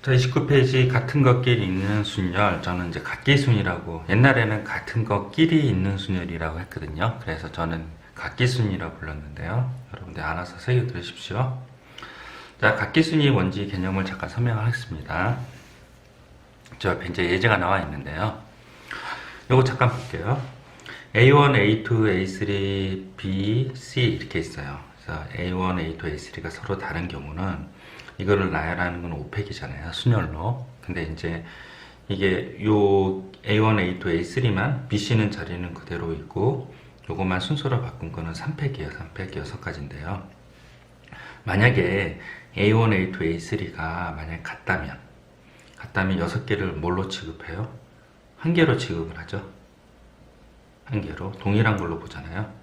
자, 29페이지 같은 것끼리 있는 순열. 저는 이제 각기순이라고, 옛날에는 같은 것끼리 있는 순열이라고 했거든요. 그래서 저는 각기순이라고 불렀는데요. 여러분들 알아서 새겨 들으십시오. 자, 각기순이 뭔지 개념을 잠깐 설명하겠습니다. 저 앞에 이제 예제가 나와 있는데요. 요거 잠깐 볼게요. A1, A2, A3, B, C 이렇게 있어요. 그래서 A1, A2, A3가 서로 다른 경우는 이거를 나열하는 건 5팩이잖아요. 순열로. 근데 이제 이게 요 A1, A2, A3만 BC는 자리는 그대로 있고 요것만 순서로 바꾼 거는 3팩이에요. 3팩 6가지인데요. 만약에 A1, A2, A3가 만약에 같다면 6개를 뭘로 취급해요? 한 개로 취급을 하죠. 한 개로. 동일한 걸로 보잖아요.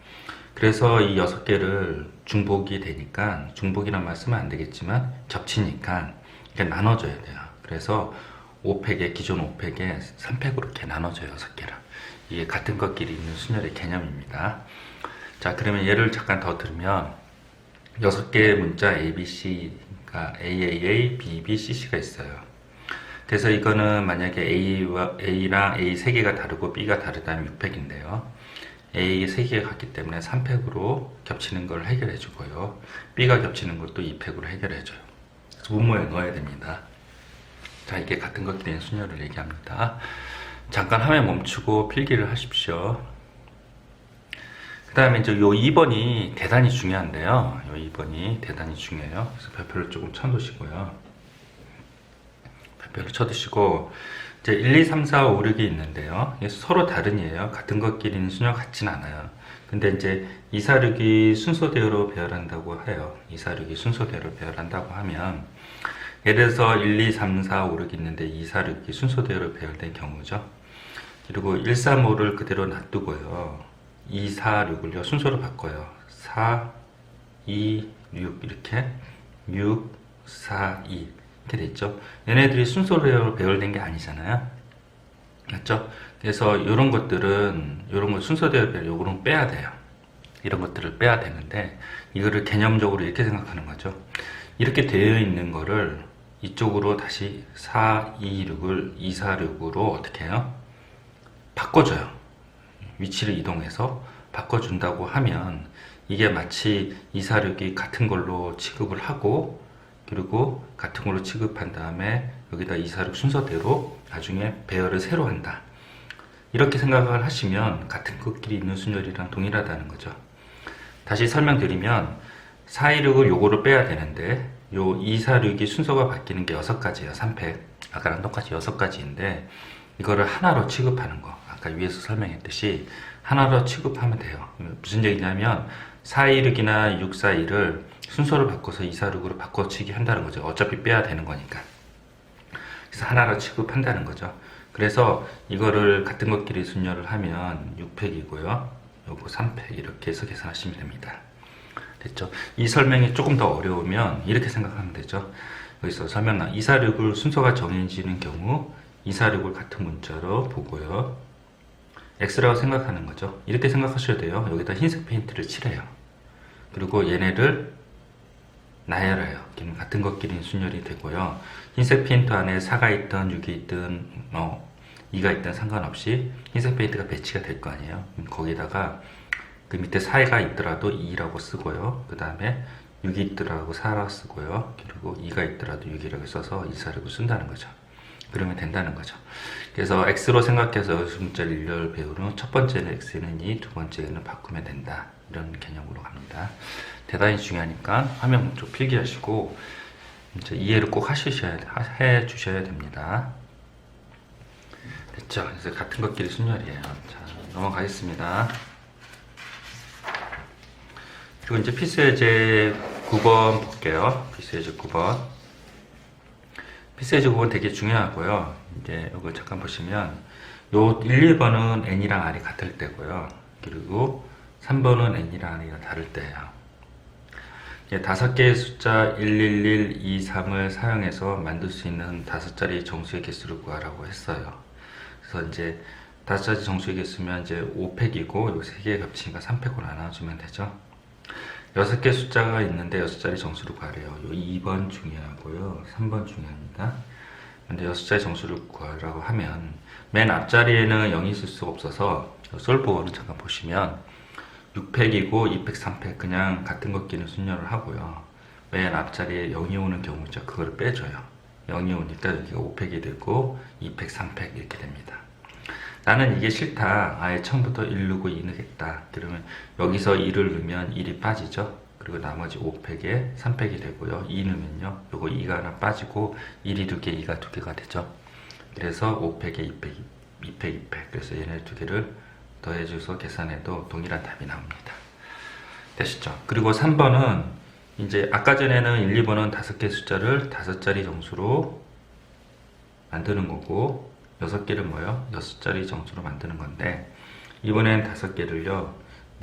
그래서 이 6개를 중복이 되니까, 중복이란 말 쓰면 안 되겠지만 겹치니까 이렇게 나눠줘야 돼요. 그래서 5팩에, 기존 5팩에 3팩으로 이렇게 나눠줘요. 6개를. 이게 같은 것끼리 있는 순열의 개념입니다. 자, 그러면 예를 잠깐 더 들면 6개의 문자 ABC가 AAA, BB, CC가 있어요. 그래서 이거는 만약에 A랑 A 3개가 다르고 B가 다르다면 6팩인데요. A 3개가 같기 때문에 3팩으로 겹치는 걸 해결해 주고요. B가 겹치는 것도 2팩으로 해결해 줘요. 그래서 분모에 넣어야 됩니다. 자, 이게 같은 것끼리 순열을 얘기합니다. 잠깐 화면 멈추고 필기를 하십시오. 그 다음에 이제 요 2번이 대단히 중요한데요. 요 2번이 대단히 중요해요. 그래서 별표를 조금 쳐두시고요. 별표를 쳐두시고, 이제 1, 2, 3, 4, 5, 6이 있는데요. 서로 다른이에요. 같은 것끼리는 순열 같진 않아요. 근데 이제 2, 4, 6이 순서대로 배열한다고 해요. 2, 4, 6이 순서대로 배열한다고 하면, 예를 들어서 1, 2, 3, 4, 5, 6이 있는데 2, 4, 6이 순서대로 배열된 경우죠. 그리고 1, 3, 5를 그대로 놔두고요. 2, 4, 6을요. 순서로 바꿔요. 4, 2, 6 이렇게 6, 4, 2 이렇게 됐죠. 얘네들이 순서로 배열된 게 아니잖아요. 맞죠? 그래서 이런 것들은, 이런 거 순서대로 배열, 요거는 빼야 돼요. 이런 것들을 빼야 되는데, 이거를 개념적으로 이렇게 생각하는 거죠. 이렇게 되어 있는 거를 이쪽으로 다시 4, 2, 6을 2, 4, 6으로 어떻게 해요? 바꿔줘요. 위치를 이동해서 바꿔준다고 하면, 이게 마치 2, 4, 6이 같은 걸로 취급을 하고, 그리고 같은 걸로 취급한 다음에 여기다 2, 4, 6 순서대로 나중에 배열을 새로 한다. 이렇게 생각을 하시면 같은 것끼리 있는 순열이랑 동일하다는 거죠. 다시 설명드리면 4, 2, 6을 요거를 빼야 되는데 요 2, 4, 6이 순서가 바뀌는 게 6가지예요. 3팩. 아까랑 똑같이 6가지인데 이거를 하나로 취급하는 거. 아까 위에서 설명했듯이 하나로 취급하면 돼요. 무슨 얘기냐면 4, 2, 6이나 6, 4, 2를 순서를 바꿔서 2, 4, 6으로 바꿔치기 한다는 거죠. 어차피 빼야 되는 거니까. 그래서 하나로 취급한다는 거죠. 그래서 이거를 같은 것끼리 순열을 하면 6팩이고요. 요거 3팩 이렇게 해서 계산하시면 됩니다. 됐죠? 이 설명이 조금 더 어려우면 이렇게 생각하면 되죠. 여기서 설명 2, 4, 6을 순서가 정해지는 경우 2, 4, 6을 같은 문자로 보고요. X라고 생각하는 거죠. 이렇게 생각하셔야 돼요. 여기다 흰색 페인트를 칠해요. 그리고 얘네를 나열해요. 같은 것끼리 순열이 되고요. 흰색 페인트 안에 4가 있든 6이 있든 2가 있든 상관없이 흰색 페인트가 배치가 될 거 아니에요. 거기다가 그 밑에 4가 있더라도 2라고 쓰고요. 그 다음에 6이 있더라도 4라고 쓰고요. 그리고 2가 있더라도 6이라고 써서 2, 4, 6을 쓴다는 거죠. 그러면 된다는 거죠. 그래서 X로 생각해서 숫자를 일렬 배우는 첫 번째는 X는 2, 두 번째는 바꾸면 된다. 이런 개념으로 갑니다. 대단히 중요하니까 화면 좀 필기하시고 이제 이해를 꼭 해 주셔야 됩니다. 됐죠? 그래서 같은 것끼리 순열이에요. 자, 넘어가겠습니다. 그리고 이제 필수 예제 9번 볼게요. 필수 예제 9번. 필수 예제 9번 되게 중요하고요. 이제 이거 잠깐 보시면 요 1, 2번은 n이랑 r이 같을 때고요. 그리고 3번은 n이랑 r이 다를 때예요. 5개의 숫자 111, 2, 3을 사용해서 만들 수 있는 5자리 정수의 개수를 구하라고 했어요. 그래서 이제 5자리 정수의 개수면 이제 5팩이고 요 3개 겹치니까 3팩으로 나눠주면 되죠. 6개 숫자가 있는데 6자리 정수를 구하래요. 요 2번 중요하고요. 3번 중요합니다. 근데 6자리 정수를 구하라고 하면 맨 앞자리에는 0이 있을 수가 없어서 솔브원은 잠깐 보시면 6팩이고 2팩, 3팩 그냥 같은 거 끼는 순열을 하고요. 맨 앞자리에 0이 오는 경우 있죠. 그거를 빼줘요. 0이 오니까 여기가 5팩이 되고 2팩, 3팩 이렇게 됩니다. 나는 이게 싫다. 아예 처음부터 1 넣고 2 넣겠다. 그러면 여기서 2를 넣으면 1이 빠지죠. 그리고 나머지 5팩에 3팩이 되고요. 2 넣으면요. 요거 2가 하나 빠지고 1이 2개, 2가 2개가 되죠. 그래서 5팩에 2팩, 2팩, 2팩. 그래서 얘네 두 개를 더해줘서 계산해도 동일한 답이 나옵니다. 되시죠? 그리고 3번은 이제 아까 전에는 1, 2번은 5개 숫자를 5자리 정수로 만드는 거고 6개를 뭐요? 6자리 정수로 만드는 건데 이번엔 5개를요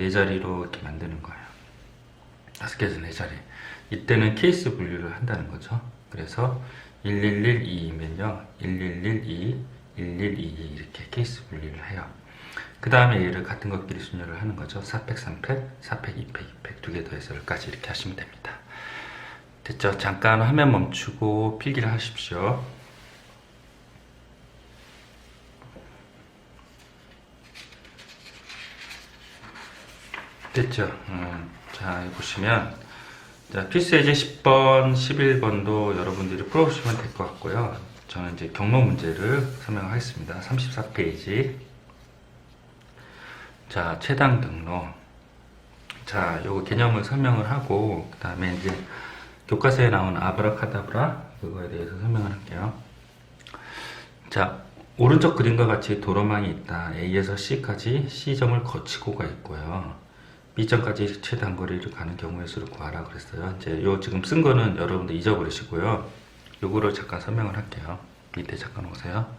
4자리로 이렇게 만드는 거예요. 5개에서 4자리. 이때는 케이스 분류를 한다는 거죠. 그래서 1112이면요 1112, 1122 이렇게 케이스 분류를 해요. 그 다음에 얘를 같은 것끼리 순열을 하는 거죠. 4팩, 3팩, 4팩, 2팩, 2팩 두 개 더해서 10까지 이렇게 하시면 됩니다. 됐죠? 잠깐 화면 멈추고 필기를 하십시오. 됐죠? 자, 여기 보시면 자, 필수예제 10번, 11번도 여러분들이 풀어보시면 될 것 같고요. 저는 이제 경로 문제를 설명하겠습니다. 34페이지. 자, 최단 경로. 자, 요거 개념을 설명을 하고, 그 다음에 이제 교과서에 나온 아브라카다브라, 그거에 대해서 설명을 할게요. 자, 오른쪽 그림과 같이 도로망이 있다. A에서 C까지 C점을 거치고가 있고요. B점까지 최단 거리를 가는 경우의 수를 구하라 그랬어요. 이제 요 지금 쓴 거는 여러분들 잊어버리시고요. 요거를 잠깐 설명을 할게요. 밑에 잠깐 오세요.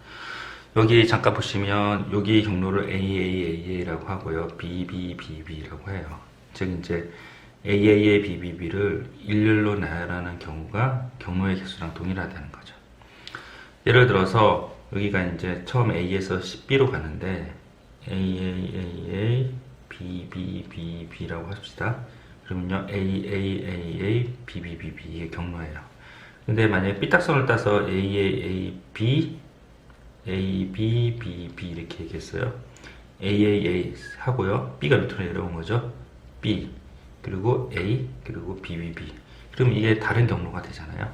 여기 잠깐 보시면 여기 경로를 AAAA라고 하고요. BBBB라고 해요. 즉 이제 AAA, BBB를 일렬로 나열하는 경우가 경로의 개수랑 동일하다는 거죠. 예를 들어서 여기가 이제 처음 A에서 B로 가는데 AAAA, BBBB라고 합시다. 그러면요 AAAA, BBBB 이게 경로예요. 근데 만약에 삐딱선을 따서 AAAB, ABBB 이렇게 얘기했어요. AAA 하고요. B가 밑으로 내려온 거죠. B 그리고 A 그리고 BBB. 그럼 이게 다른 경로가 되잖아요.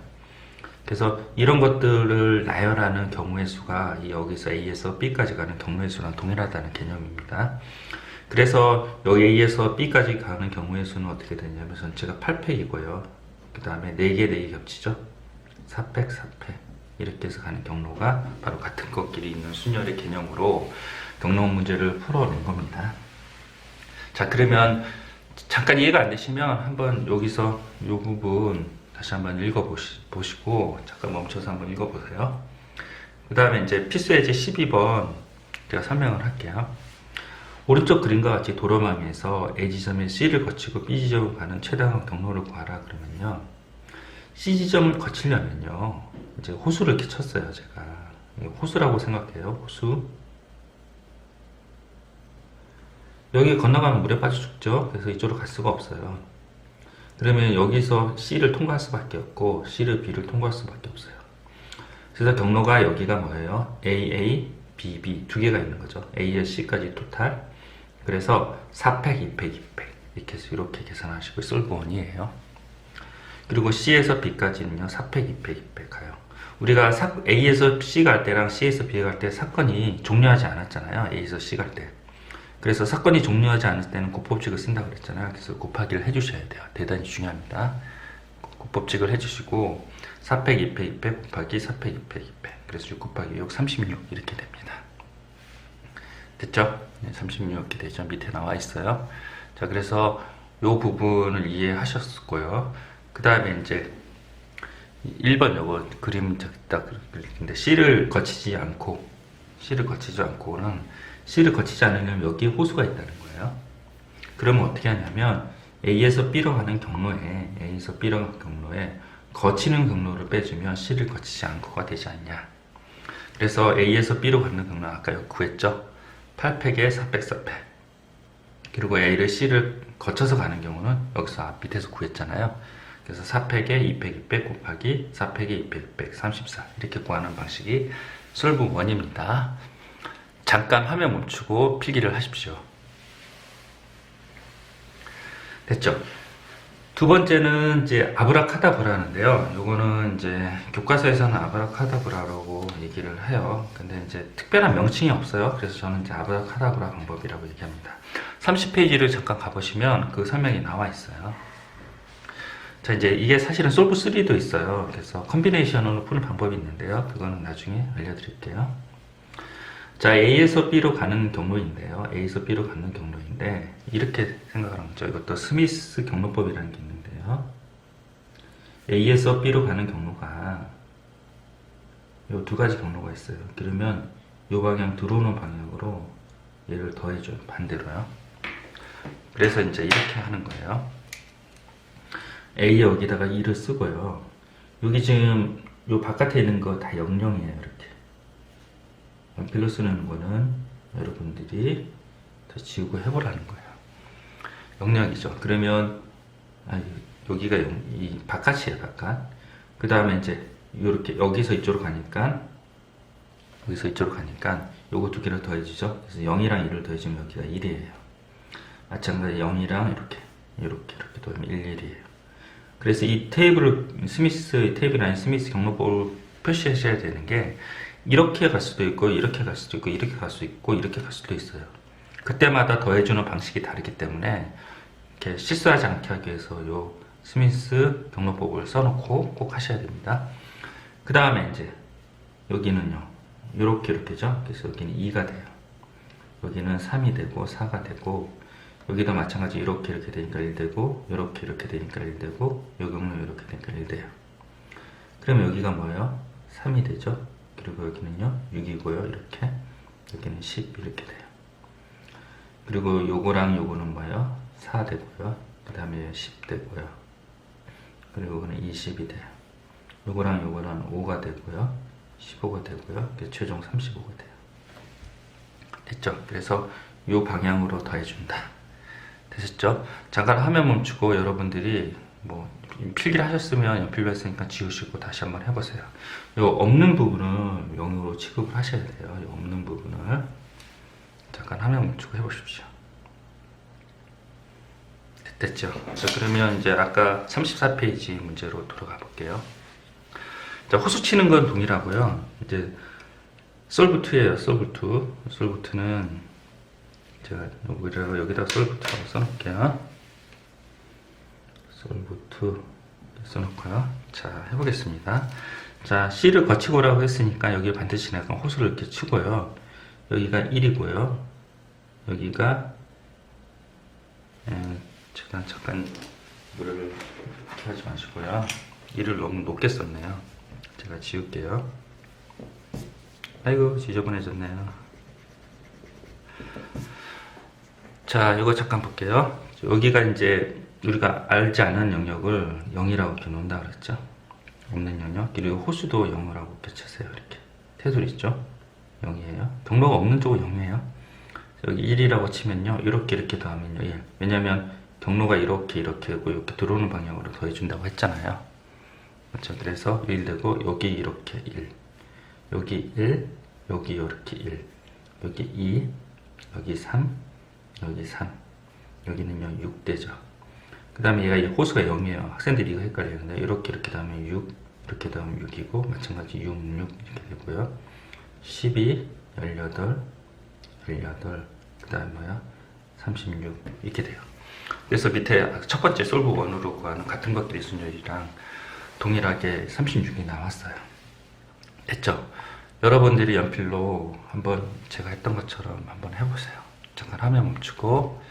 그래서 이런 것들을 나열하는 경우의 수가 여기서 A에서 B까지 가는 경우의 수랑 동일하다는 개념입니다. 그래서 여기 A에서 B까지 가는 경우의 수는 어떻게 되냐면 전체가 8팩이고요. 그 다음에 4개 4개 겹치죠. 4팩 4팩 이렇게 해서 가는 경로가 바로 같은 것끼리 있는 순열의 개념으로 경로 문제를 풀어낸 겁니다. 자, 그러면 잠깐 이해가 안 되시면 한번 여기서 이 부분 다시 한번 읽어보시고 잠깐 멈춰서 한번 읽어보세요. 그 다음에 이제 필수예제 12번 제가 설명을 할게요. 오른쪽 그림과 같이 도로망에서 A 지점에 C를 거치고 B 지점을 가는 최단 경로를 구하라 그러면요. C 지점을 거치려면요. 이제 호수를 이렇게 쳤어요, 제가. 호수라고 생각해요, 호수. 여기 건너가면 물에 빠져 죽죠. 그래서 이쪽으로 갈 수가 없어요. 그러면 여기서 C를 통과할 수밖에 없고 C를 B를 통과할 수밖에 없어요. 그래서 경로가 여기가 뭐예요? AA, BB 두 개가 있는 거죠. A에서 C까지 토탈. 그래서 4팩, 2팩, 2팩 이렇게 해서 이렇게 계산하시고 솔브원이에요. 그리고 C에서 B까지는요 4팩, 2팩, 2팩 가요. 우리가 A에서 C 갈 때랑 C에서 B 갈 때 사건이 종료하지 않았잖아요. A에서 C 갈 때. 그래서 사건이 종료하지 않을 때는 곱법칙을 쓴다고 그랬잖아요. 그래서 곱하기를 해주셔야 돼요. 대단히 중요합니다. 곱법칙을 해주시고 4팩, 2팩, 2팩 곱하기 4팩, 2팩, 2팩 그래서 6 곱하기 6, 36 이렇게 됩니다. 됐죠? 36 이렇게 되죠. 밑에 나와 있어요. 자, 그래서 이 부분을 이해하셨고요. 그 다음에 이제 1번 요거 그림 딱 그리는데 C를 거치지 않고는 C를 거치지 않으려면 여기에 호수가 있다는 거예요. 그러면 어떻게 하냐면 A에서 B로 가는 경로에 거치는 경로를 빼주면 C를 거치지 않고가 되지 않냐. 그래서 A에서 B로 가는 경로 아까 여기 구했죠. 8팩에 4팩 4팩. 그리고 A를 C를 거쳐서 가는 경우는 여기서 밑에서 구했잖아요. 그래서 4팩에 2팩 200 곱하기 4팩에 200 200 34 이렇게 구하는 방식이 솔브 1입니다. 잠깐 화면 멈추고 필기를 하십시오. 됐죠? 두 번째는 이제 아브라카다브라인데요. 요거는 이제 교과서에서는 아브라카다브라라고 얘기를 해요. 근데 이제 특별한 명칭이 없어요. 그래서 저는 이제 아브라카다브라 방법이라고 얘기합니다. 30페이지를 잠깐 가보시면 그 설명이 나와 있어요. 자, 이제 이게 사실은 솔브 3도 있어요. 그래서 컨비네이션으로 푸는 방법이 있는데요. 그거는 나중에 알려드릴게요. 자, A에서 B로 가는 경로인데요. A에서 B로 가는 경로인데 이렇게 생각하는 거죠. 이것도 스미스 경로법이라는 게 있는데요. A에서 B로 가는 경로가 요 두 가지 경로가 있어요. 그러면 요 방향 들어오는 방향으로 얘를 더해줘요. 반대로요. 그래서 이제 이렇게 하는 거예요. A 여기다가 2를 쓰고요. 여기 지금 요 바깥에 있는 거 다 00이에요. 이렇게. 연필로 쓰는 거는 여러분들이 다 지우고 해보라는 거예요. 00이죠. 그러면 여기가 이 바깥이에요. 바깥. 그 다음에 이제 이렇게 여기서 이쪽으로 가니까 요거 두 개를 더해주죠. 그래서 0이랑 1을 더해주면 여기가 1이에요. 마찬가지 0이랑 이렇게 더하면 11이에요. 그래서 이 테이블을 스미스 테이블이 아닌 스미스 경로법을 표시하셔야 되는 게 이렇게 갈 수도 있고 이렇게 갈 수도 있고 이렇게 갈 수도 있고 이렇게 갈 수도 있어요. 그때마다 더해주는 방식이 다르기 때문에 이렇게 실수하지 않게 하기 위해서 요 스미스 경로법을 써놓고 꼭 하셔야 됩니다. 그 다음에 이제 여기는요 이렇게죠. 그래서 여기는 2가 돼요. 여기는 3이 되고 4가 되고 여기도 마찬가지 이렇게 되니까 1 되고 이렇게 되니까 1 되고 요 경로 이렇게 되니까 1 돼요. 그러면 여기가 뭐예요? 3이 되죠. 그리고 여기는요 6이고요. 이렇게 여기는 10 이렇게 돼요. 그리고 요거랑 요거는 뭐예요? 4 되고요. 그 다음에 10 되고요. 그리고 요거는 20이 돼요. 요거랑 요거는 5가 되고요. 15가 되고요. 최종 35가 돼요. 됐죠? 그래서 요 방향으로 더해준다. 되셨죠? 잠깐 화면 멈추고 여러분들이 뭐 필기를 하셨으면 연필로 했으니까 지우시고 다시 한번 해보세요. 요 없는 부분을 0으로 취급을 하셔야 돼요. 요 없는 부분을 잠깐 화면 멈추고 해보십시오. 됐죠? 자, 그러면 이제 아까 34페이지 문제로 돌아가 볼게요. 자, 호수 치는 건 동일하고요. 이제 솔브 2예요. 솔브 2. 솔브 2는 제가 여기다가 솔브 2라고 써놓을게요. 솔브 2 써놓고요. 자, 해보겠습니다. 자, C를 거치고 오라고 했으니까 여기 반드시 내가 호수를 이렇게 치고요. 여기가 1이고요. 여기가 제가 잠깐 물을 이렇게 하지 마시고요. 1을 너무 높게 썼네요. 제가 지울게요. 아이고 지저분해졌네요. 자, 이거 잠깐 볼게요. 여기가 이제 우리가 알지 않은 영역을 0이라고 이렇게 놓는다 그랬죠. 없는 영역. 그리고 호수도 0이라고 이렇게 쳐세요. 이렇게 테두리 있죠. 0이에요. 경로가 없는 쪽은 0이에요. 여기 1이라고 치면요. 이렇게 더하면요. 1. 왜냐면 경로가 이렇게 하고 이렇게 들어오는 방향으로 더해준다고 했잖아요. 그렇죠. 그래서 1 되고 여기 이렇게 1. 여기 1. 여기 이렇게 1. 여기 2. 여기 3. 여기 3. 여기는요. 6 되죠. 그 다음에 얘가 호수가 0이에요. 학생들이 이거 헷갈리는데 이렇게 더하면 6. 이렇게 더하면 6이고 마찬가지 6 이렇게 되고요. 12, 18, 그 다음에 뭐야? 36 이렇게 돼요. 그래서 밑에 첫 번째 솔브 1으로 구하는 같은 것들이 순열이랑 동일하게 36이 나왔어요. 됐죠? 여러분들이 연필로 한번 제가 했던 것처럼 한번 해보세요. 잠깐 화면 멈추고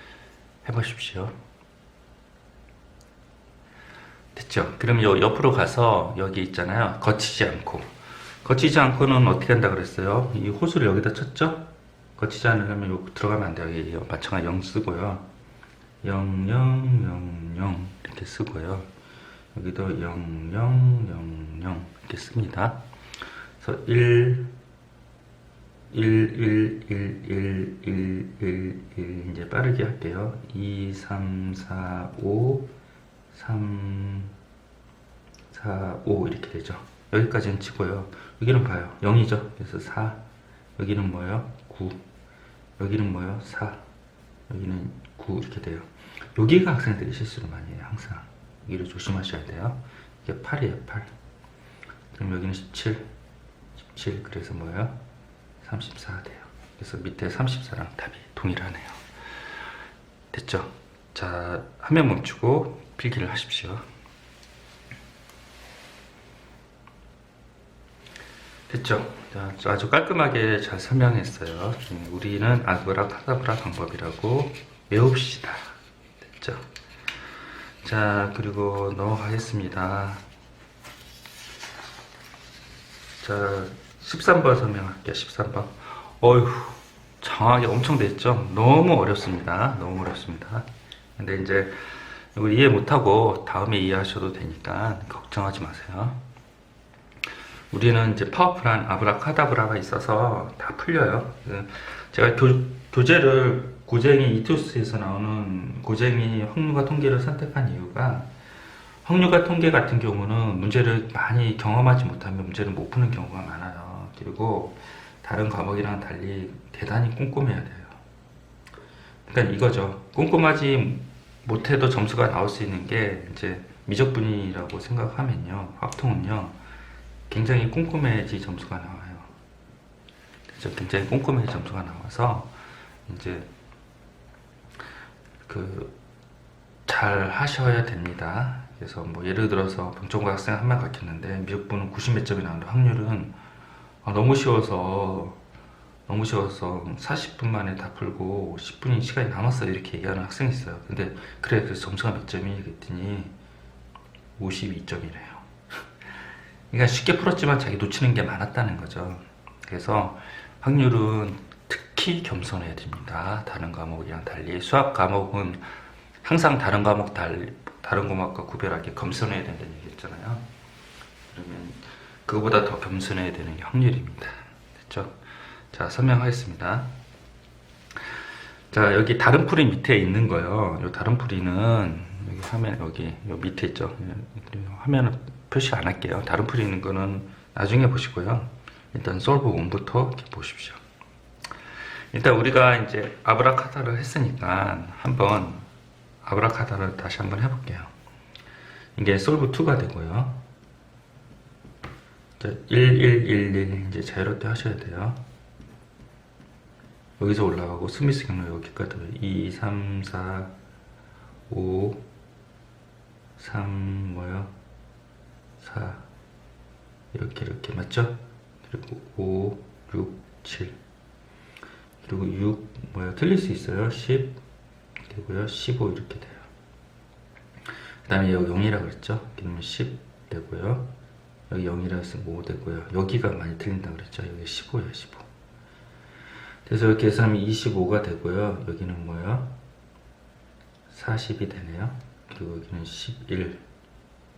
해보십시오. 됐죠? 그럼 요 옆으로 가서 여기 있잖아요. 거치지 않고는 어떻게 한다 그랬어요? 이 호수를 여기다 쳤죠? 거치지 않으려면 요 들어가면 안 돼요. 여기 마찬가지 0 쓰고요. 0, 0, 0, 0 이렇게 쓰고요. 여기도 0, 0, 0, 0 이렇게 씁니다. 그래서 1, 1, 1, 1, 1, 1, 1, 1 이제 빠르게 할게요. 2, 3, 4, 5, 3, 4, 5 이렇게 되죠. 여기까지는 치고요. 여기는 봐요. 0이죠. 그래서 4, 여기는 뭐예요? 9, 여기는 뭐예요? 4, 여기는 9 이렇게 돼요. 여기가 학생들이 실수를 많이 해요. 항상 여기를 조심하셔야 돼요. 이게 8이에요. 8. 그럼 여기는 17, 17 그래서 뭐예요? 34 돼요. 그래서 밑에 34랑 답이 동일하네요. 됐죠? 자, 화면 멈추고 필기를 하십시오. 됐죠? 자, 아주 깔끔하게 잘 설명했어요. 우리는 아브라카다브라 방법이라고 외웁시다. 됐죠? 자, 그리고 넘어가겠습니다. 자, 13번 설명할게요. 13번. 어휴, 장하게 엄청 됐죠? 너무 어렵습니다. 너무 어렵습니다. 근데 이제 이거 이해 못하고 다음에 이해하셔도 되니까 걱정하지 마세요. 우리는 이제 파워풀한 아브라카다브라가 있어서 다 풀려요. 제가 교재를 고쟁이 이투스에서 나오는 고쟁이 확률과 통계를 선택한 이유가 확률과 통계 같은 경우는 문제를 많이 경험하지 못하면 문제를 못 푸는 경우가 많아요. 그리고 다른 과목이랑 달리 대단히 꼼꼼해야 돼요. 그러니까 이거죠. 꼼꼼하지 못해도 점수가 나올 수 있는 게 이제 미적분이라고 생각하면요. 확통은요. 굉장히 꼼꼼해야지 점수가 나와요. 그렇죠? 굉장히 꼼꼼해야 점수가 나와서 이제 잘 하셔야 됩니다. 그래서 뭐 예를 들어서 병정과 학생 한 명 가르쳤는데 미적분은 90 몇 점이 나오는데 확률은 너무 쉬워서 40분 만에 다 풀고 10분이 시간이 남았어요 이렇게 얘기하는 학생이 있어요. 근데 그래 그래서 점수가 몇 점이니 그랬더니 52점이래요. 그러니까 쉽게 풀었지만 자기 놓치는 게 많았다는 거죠. 그래서 확률은 특히 겸손해야 됩니다. 다른 과목이랑 달리 수학 과목은 항상 다른 과목과 구별하게 겸손해야 된다는 얘기 했잖아요. 그러면 그거보다 더 겸손해야 되는 게 확률입니다. 됐죠? 자, 설명하겠습니다. 자, 여기 다른 풀이 밑에 있는 거요. 요 다른 풀이는 여기 화면 여기 요 밑에 있죠. 화면은 표시 안 할게요. 다른 풀이 있는 거는 나중에 보시고요. 일단 솔브 1부터 이렇게 보십시오. 일단 우리가 이제 아브라카다를 했으니까 한번 아브라카다를 다시 한번 해볼게요. 이게 솔브 2가 되고요. 1111 이제 자유롭게 하셔야 돼요. 여기서 올라가고 스미스 경로 여기까지 2, 3, 4, 5, 3 뭐요? 4 이렇게 맞죠? 그리고 5, 6, 7 그리고 6 뭐요? 틀릴 수 있어요. 10 되고요. 15 이렇게 돼요. 그 다음에 여기 0이라고 그랬죠? 그러면 10 되고요. 여기 0이라고 했으면 5 되고요. 여기가 많이 틀린다고 그랬죠? 여기 15예요. 15. 그래서 이렇게 해서 하면 25가 되고요. 여기는 뭐예요? 40이 되네요. 그리고 여기는 11.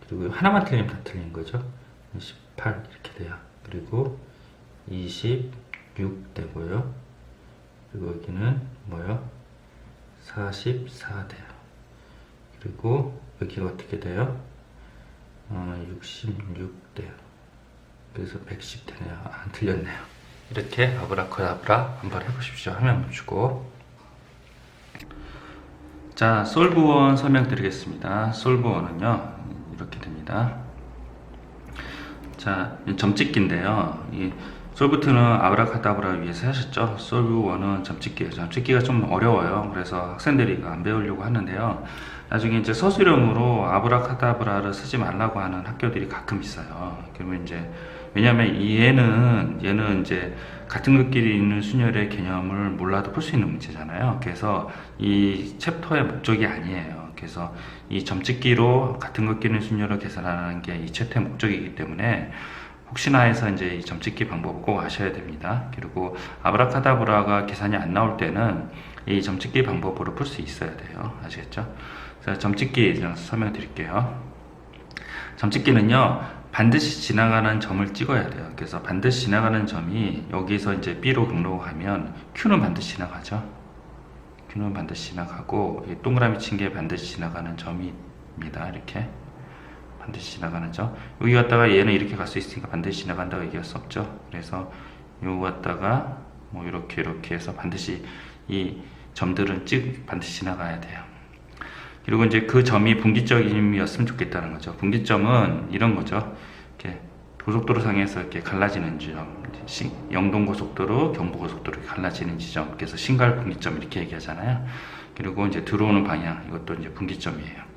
그리고 하나만 틀리면 다 틀린 거죠. 18 이렇게 돼요. 그리고 26 되고요. 그리고 여기는 뭐예요? 44 돼요. 그리고 여기가 어떻게 돼요? 66 돼요. 그래서 110 되네요. 안 틀렸네요. 이렇게 아브라카다브라 한번 해보십시오. 화면 멈추고. 자, 솔브1 설명드리겠습니다. 솔브1은요 이렇게 됩니다. 자, 점찍기인데요. 이 솔브2는 아브라카다브라를 위해서 하셨죠. 솔브1은 점찍기예요. 점찍기가 좀 어려워요. 그래서 학생들이 이거 안 배우려고 하는데요. 나중에 이제 서술형으로 아브라카다브라를 쓰지 말라고 하는 학교들이 가끔 있어요. 그러면 이제 왜냐면 얘는 이제 같은 것끼리 있는 순열의 개념을 몰라도 풀 수 있는 문제잖아요. 그래서 이 챕터의 목적이 아니에요. 그래서 이 점찍기로 같은 것끼리 있는 순열을 계산하는 게 이 챕터의 목적이기 때문에 혹시나 해서 이제 이 점찍기 방법을 꼭 아셔야 됩니다. 그리고 아브라카다브라가 계산이 안 나올 때는 이 점찍기 방법으로 풀 수 있어야 돼요. 아시겠죠? 그래서 점찍기 설명드릴게요. 점찍기는요 반드시 지나가는 점을 찍어야 돼요. 그래서 반드시 지나가는 점이 여기서 이제 B로 등록하면 Q는 반드시 지나가죠. Q는 반드시 지나가고 이 동그라미 친 게 반드시 지나가는 점입니다. 이렇게 반드시 지나가는 점. 여기 갔다가 얘는 이렇게 갈 수 있으니까 반드시 지나간다고 얘기할 수 없죠. 그래서 요거 갔다가 뭐 이렇게 해서 반드시 이 점들은 반드시 지나가야 돼요. 그리고 이제 그 점이 분기점이었으면 좋겠다는 거죠. 분기점은 이런 거죠. 이렇게 고속도로 상에서 이렇게 갈라지는 지점, 영동고속도로, 경부고속도로 갈라지는 지점, 그래서 신갈 분기점 이렇게 얘기하잖아요. 그리고 이제 들어오는 방향, 이것도 이제 분기점이에요.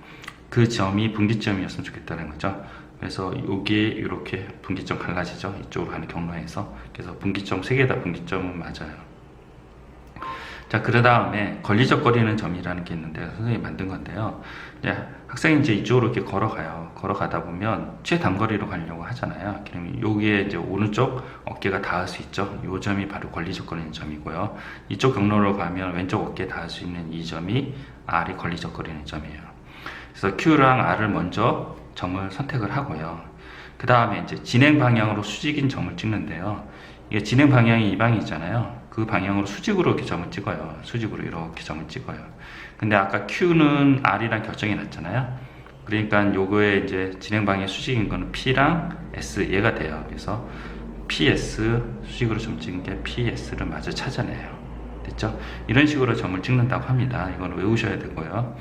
그 점이 분기점이었으면 좋겠다는 거죠. 그래서 여기에 이렇게 분기점 갈라지죠. 이쪽으로 가는 경로에서. 그래서 분기점, 세 개 다 분기점은 맞아요. 자, 그 다음에 걸리적거리는 점이라는 게 있는데 선생님이 만든 건데요. 이제 학생이 이제 이쪽으로 이렇게 걸어가요. 걸어가다 보면 최단거리로 가려고 하잖아요. 그러면 여기에 이제 오른쪽 어깨가 닿을 수 있죠. 이 점이 바로 걸리적거리는 점이고요. 이쪽 경로로 가면 왼쪽 어깨에 닿을 수 있는 이 점이 R이 걸리적거리는 점이에요. 그래서 Q랑 R을 먼저 점을 선택을 하고요. 그 다음에 이제 진행 방향으로 수직인 점을 찍는데요. 이게 진행 방향이 이 방이잖아요. 그 방향으로 수직으로 이렇게 점을 찍어요. 수직으로 이렇게 점을 찍어요. 근데 아까 Q는 R이랑 결정이 났잖아요. 그러니까 요거에 이제 진행 방향이 수직인 거는 P랑 S 얘가 돼요. 그래서 PS 수직으로 점 찍은 게 PS를 마저 찾아내요. 됐죠? 이런 식으로 점을 찍는다고 합니다. 이건 외우셔야 되고요.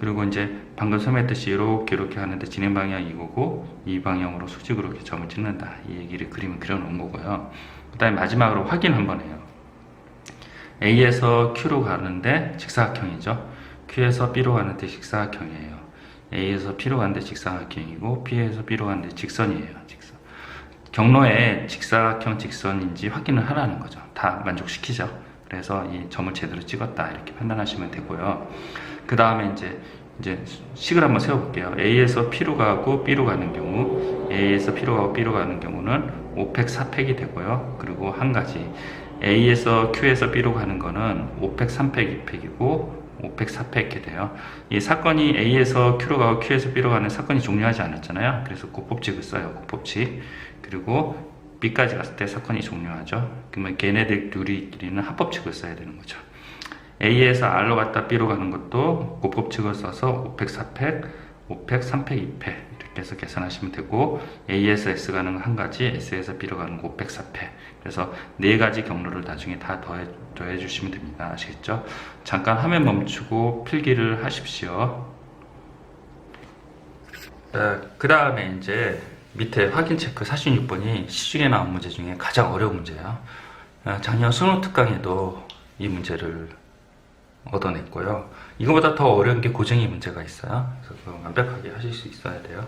그리고 이제 방금 설명했듯이 이렇게 하는데 진행 방향이 이거고 이 방향으로 수직으로 이렇게 점을 찍는다. 이 얘기를 그림을 그려놓은 거고요. 그 다음에 마지막으로 확인 한번 해요. A에서 Q로 가는데 직사각형이죠. Q에서 B로 가는데 직사각형이에요. A에서 P로 가는데 직사각형이고 P에서 B로 가는데 직선이에요. 직선. 경로에 직사각형 직선인지 확인을 하라는 거죠. 다 만족시키죠. 그래서 이 점을 제대로 찍었다 이렇게 판단하시면 되고요. 그 다음에 이제 식을 한번 세워볼게요. A에서 P로 가고 B로 가는 경우, A에서 P로 가고 B로 가는 경우는 5팩 4팩이 되고요. 그리고 한 가지 A에서 Q에서 B로 가는 거는 5팩 3팩 2팩이고 5팩 4팩 이렇게 돼요. 이 사건이 A에서 Q로 가고 Q에서 B로 가는 사건이 종료하지 않았잖아요. 그래서 곱법칙을 써요. 곱법칙. 그리고 B까지 갔을 때 사건이 종료하죠. 그러면 걔네들 둘이끼리는 합법칙을 써야 되는 거죠. A에서 R로 갔다 B로 가는 것도 곱법칙을 써서 5팩 4팩, 5팩 3팩 2팩 이렇게 해서 계산하시면 되고, A에서 S 가는 건 한 가지, S에서 B로 가는 거 5팩 4팩. 그래서 네 가지 경로를 나중에 다 더해 주시면 됩니다. 아시겠죠? 잠깐 화면 멈추고 필기를 하십시오. 그 다음에 이제 밑에 확인 체크 46번이 시중에 나온 문제 중에 가장 어려운 문제예요. 작년 수능 특강에도 이 문제를 얻어냈고요. 이거보다 더 어려운 게 고정의 문제가 있어요. 그래서 그거 완벽하게 하실 수 있어야 돼요.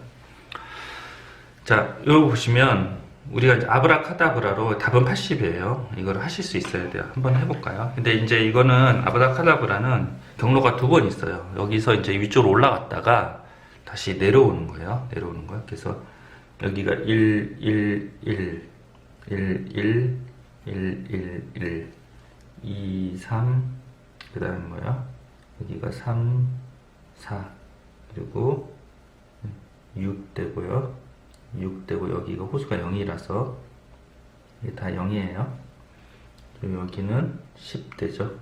자, 이거 보시면 우리가 이제 아브라카다브라로 답은 80이에요. 이걸 하실 수 있어야 돼요. 한번 해볼까요? 근데 이제 이거는 아브라카다브라는 경로가 두 번 있어요. 여기서 이제 위쪽으로 올라갔다가 다시 내려오는 거예요. 내려오는 거예요. 그래서 여기가 1, 1, 1, 1, 1, 1, 1, 1, 2, 3, 그 다음에 뭐야? 여기가 3, 4, 그리고 6 되고요. 6 되고, 여기가 호수가 0이라서 이게 다 0이에요. 그리고 여기는 10 되죠.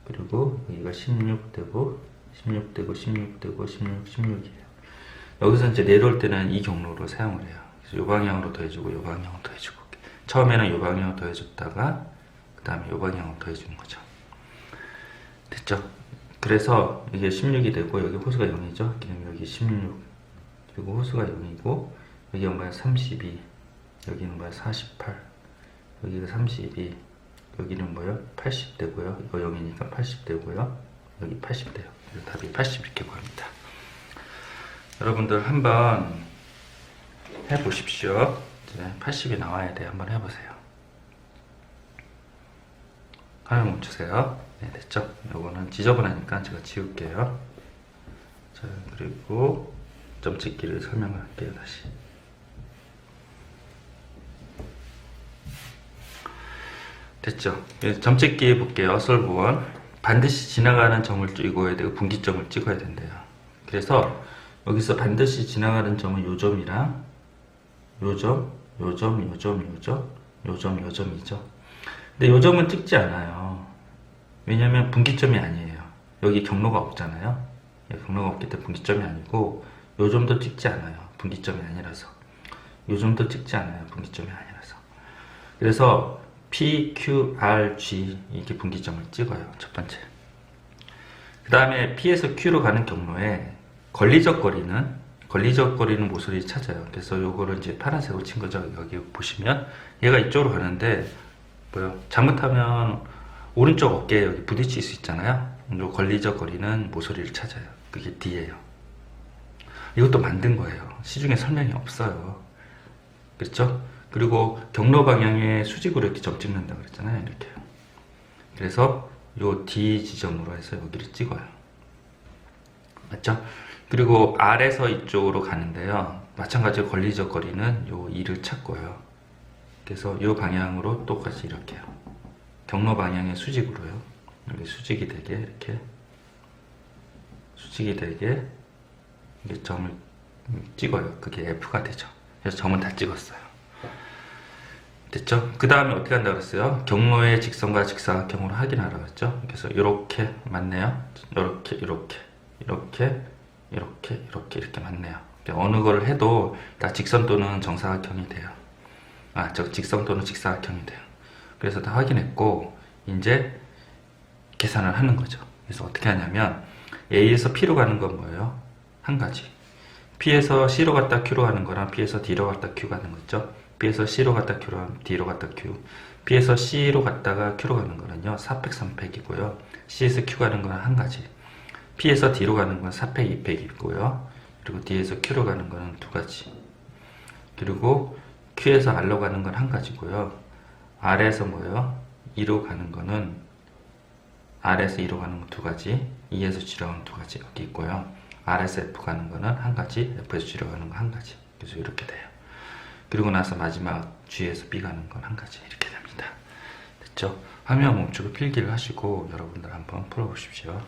그리고 여기가 16 되고, 16 되고, 16 되고, 16, 16이에요. 여기서 이제 내려올 때는 이 경로로 사용을 해요. 그래서 이 방향으로 더해주고, 이 방향으로 더해주고. 처음에는 이 방향으로 더해줬다가, 그 다음에 이 방향으로 더해주는 거죠. 됐죠? 그래서 이게 16이 되고, 여기 호수가 0이죠? 그럼 여기 16, 그리고 호수가 0이고, 여기가 뭐야? 32, 여기는 뭐야? 48, 여기가 32, 여기는 뭐야? 80 되고요. 이거 0이니까 80 되고요. 여기 80 돼요. 그래서 답이 80 이렇게 보입니다. 여러분들 한번 해보십시오. 이제 80이 나와야 돼요. 한번 해보세요. 화면 멈추세요. 네, 됐죠? 요거는 지저분하니까 제가 지울게요. 자, 그리고 점찍기를 설명할게요. 다시. 됐죠? 점찍기 볼게요. 솔브원. 반드시 지나가는 점을 찍어야 되고 분기점을 찍어야 된대요. 그래서 여기서 반드시 지나가는 점은 요 점이랑 요 점, 요 점, 요 점, 요 점, 요 점, 요 점이죠. 근데 요 점은 찍지 않아요. 왜냐면 분기점이 아니에요. 여기 경로가 없잖아요. 경로가 없기 때문에 분기점이 아니고 요 점도 찍지 않아요. 분기점이 아니라서. 요즘도 찍지 않아요. 분기점이 아니라서. 그래서 P, Q, R, G 이렇게 분기점을 찍어요. 첫 번째. 그 다음에 P에서 Q로 가는 경로에 걸리적거리는 모서리를 찾아요. 그래서 요거를 이제 파란색으로 친 거죠. 여기 보시면 얘가 이쪽으로 가는데 뭐요? 잘못하면 오른쪽 어깨에 여기 부딪힐 수 있잖아요. 요 걸리적거리는 모서리를 찾아요. 그게 D예요. 이것도 만든 거예요. 시중에 설명이 없어요. 그렇죠? 그리고 경로 방향에 수직으로 이렇게 점 찍는다고 그랬잖아요. 이렇게요. 그래서 요 D 지점으로 해서 여기를 찍어요. 맞죠? 그리고 R에서 이쪽으로 가는데요. 마찬가지로 걸리적거리는 요 E를 찾고요. 그래서 요 방향으로 똑같이 이렇게요. 경로 방향의 수직으로요. 여기 수직이 되게 이렇게 수직이 되게 이렇게 점을 찍어요. 그게 F가 되죠. 그래서 점은 다 찍었어요. 됐죠? 그 다음에 어떻게 한다고 그랬어요? 경로의 직선과 직사각형으로 확인하라고 했죠? 그래서 이렇게 맞네요. 이렇게 맞네요. 어느 거를 해도 다 직선 또는 정사각형이 돼요. 직선 또는 직사각형이 돼요. 그래서 다 확인했고 이제 계산을 하는 거죠. 그래서 어떻게 하냐면 A에서 P로 가는 건 뭐예요? 한 가지. P에서 C로 갔다 Q로 가는 거랑 P에서 D로 갔다 Q 가는 거 있죠? P에서 C로 갔다 Q로 D로 갔다 Q. P에서 C로 갔다가 Q로 가는 거는요 4팩 3팩이고요. C에서 Q 가는 거는 한 가지. P에서 D로 가는 건 4팩 2팩이고요. 그리고 D에서 Q로 가는 거는 두 가지. 그리고 Q에서 R로 가는 건 한 가지고요. R에서 뭐예요? E로 가는 거는 R에서 E로 가는 건 두 가지. E에서 G로 가는 두 가지 여기 있고요. R에서 F 가는 거는 한 가지. F에서 G로 가는 건 한 가지. 그래서 이렇게 돼요. 그리고 나서 마지막 G에서 B 가는 건 한 가지. 이렇게 됩니다. 됐죠? 화면 멈추고 필기를 하시고 여러분들 한번 풀어보십시오.